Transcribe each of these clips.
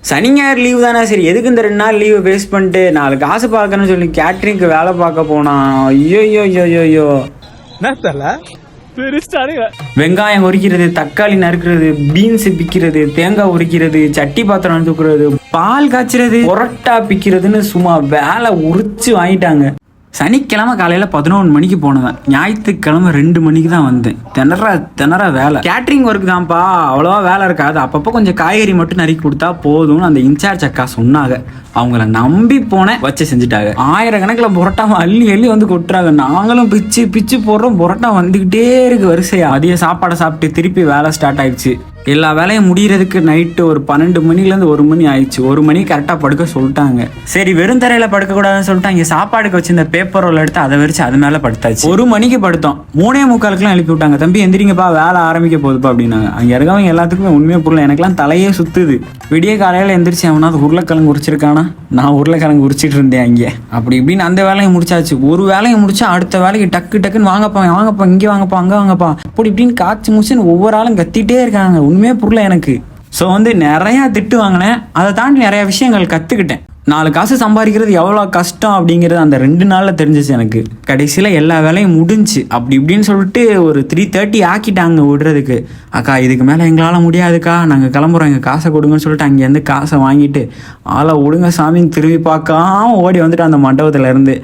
சனி ஞாயிறு லீவு தானே, சரி எதுக்கு இந்த 2 நாள் லீவு வேஸ்ட் பண்ணிட்டு 4 காசு பார்க்கணும்னு சொல்லி கேட்ரிங்க்கு வேலை பார்க்க போனான். ஐயோ வெங்காயம் உரிக்கிறது, தக்காளி நறுக்கிறது, பீன்ஸ் பிக்கிறது, தேங்காய் உரிக்கிறது, சட்டி பாத்திரம் தூக்குறது, பால் காய்ச்சறது, பொரோட்டா பிக்கிறதுன்னு சும்மா வேலை உரிச்சு வாங்கிட்டாங்க. சனிக்கிழமை காலையில் 11 மணிக்கு போனவன், ஞாயிற்றுக்கிழமை 2 மணிக்கு தான் வந்தேன். திணற வேலை. கேட்ரிங் ஒர்க் தான்ப்பா, அவ்வளோவா வேலை இருக்காது, அப்பப்போ கொஞ்சம் காய்கறி மட்டும் நறுக்கி கொடுத்தா போதும்னு அந்த இன்சார்ஜ் அக்கா சொன்னாங்க. அவங்கள நம்பி போனேன், வச்சு செஞ்சுட்டாங்க. 1000 கணக்கில் புரோட்டாவை அள்ளி வந்து கொட்டுறாங்க. நாங்களும் பிச்சு போடுறோம், புரோட்டா வந்துக்கிட்டே இருக்கு வரிசையா. மதிய சாப்பாடை சாப்பிட்டு திருப்பி வேலை ஸ்டார்ட் ஆயிடுச்சு. எல்லா வேலையும் முடிகிறதுக்கு நைட்டு ஒரு 12 மணிலேருந்து 1 மணி ஆயிடுச்சு. 1 மணிக்கு கரெக்டாக படுக்க சொல்லிட்டாங்க. சரி வெறும் தரையில் படுக்கக்கூடாதுன்னு சொல்லிட்டாங்க. சாப்பாடுக்கு வச்சு இந்த பேப்பர் ரோல் எடுத்து அதை வச்சு அது மேலே படுத்தாச்சு. 1 மணிக்கு படுத்தோம். 3:45 எழுப்பி விட்டாங்க. தம்பி எந்திரிங்கப்பா, வேலை ஆரம்பிக்க போகுதுப்பா அப்படின்னாங்க. அங்கே இருக்கவங்க எல்லாத்துக்குமே உண்மையே புரியல. எனக்குலாம் தலையே சுத்துது. விடிய காலையில் எந்திரிச்சு அவனாவது உருளைக்கிழங்கு உரிச்சிருக்கானா, நான் உருளைக்கிழங்கு உரிச்சிட்டு இருந்தேன் அங்கே. அப்படி இப்படின்னு அந்த வேலையை முடிச்சாச்சு. ஒரு வேலையை முடிச்சா அடுத்த வேலைக்கு டக்குன்னு வாங்கப்பா இங்கே வாங்கப்பா அங்கே வாங்கப்பா அப்படி இப்படின்னு காய்ச்சி முடிச்சுன்னு ஒவ்வொரு ஆளும் கத்திட்டே இருக்காங்க. உண்மையே புரியல எனக்கு. ஸோ நிறையா திட்டு வாங்கினேன். அதை தாண்டி நிறையா விஷயங்கள் கற்றுக்கிட்டேன். 4 காசு சம்பாதிக்கிறது எவ்வளோ கஷ்டம் அப்படிங்கிறது அந்த 2 நாளில் தெரிஞ்சிச்சு எனக்கு. கடைசியில் எல்லா வேலையும் முடிஞ்சு அப்படி இப்படின்னு சொல்லிட்டு ஒரு 3:30 ஆக்கிட்டாங்க விடுறதுக்கு. அக்கா இதுக்கு மேலே எங்களால் முடியாதுக்கா, நாங்கள் கிளம்புறோம், எங்கள் காசை கொடுங்கன்னு சொல்லிட்டு அங்கேருந்து காசை வாங்கிட்டு ஆளை விடுங்க சாமின்னு திரும்பி பார்க்காம ஓடி வந்துட்டு அந்த மண்டபத்துலேருந்து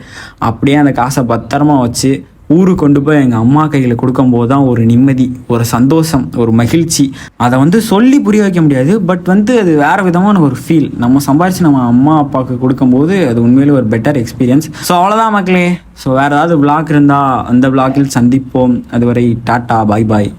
அப்படியே அந்த காசை பத்திரமா வச்சு ஊருக்கு கொண்டு போய் எங்கள் அம்மா கையில் கொடுக்கும்போது தான் ஒரு நிம்மதி, ஒரு சந்தோஷம், ஒரு மகிழ்ச்சி. அதை சொல்லி புரிய வைக்க முடியாது. பட் அது வேறு விதமான ஒரு ஃபீல். நம்ம சம்பாரித்து நம்ம அம்மா அப்பாவுக்கு கொடுக்கும்போது அது உண்மையிலே ஒரு பெட்டர் எக்ஸ்பீரியன்ஸ். ஸோ அவ்வளோதான் மக்களே. ஸோ வேறு ஏதாவது விளாக் இருந்தால் அந்த விளாக்கில் சந்திப்போம். அதுவரை டாட்டா, பாய் பாய்.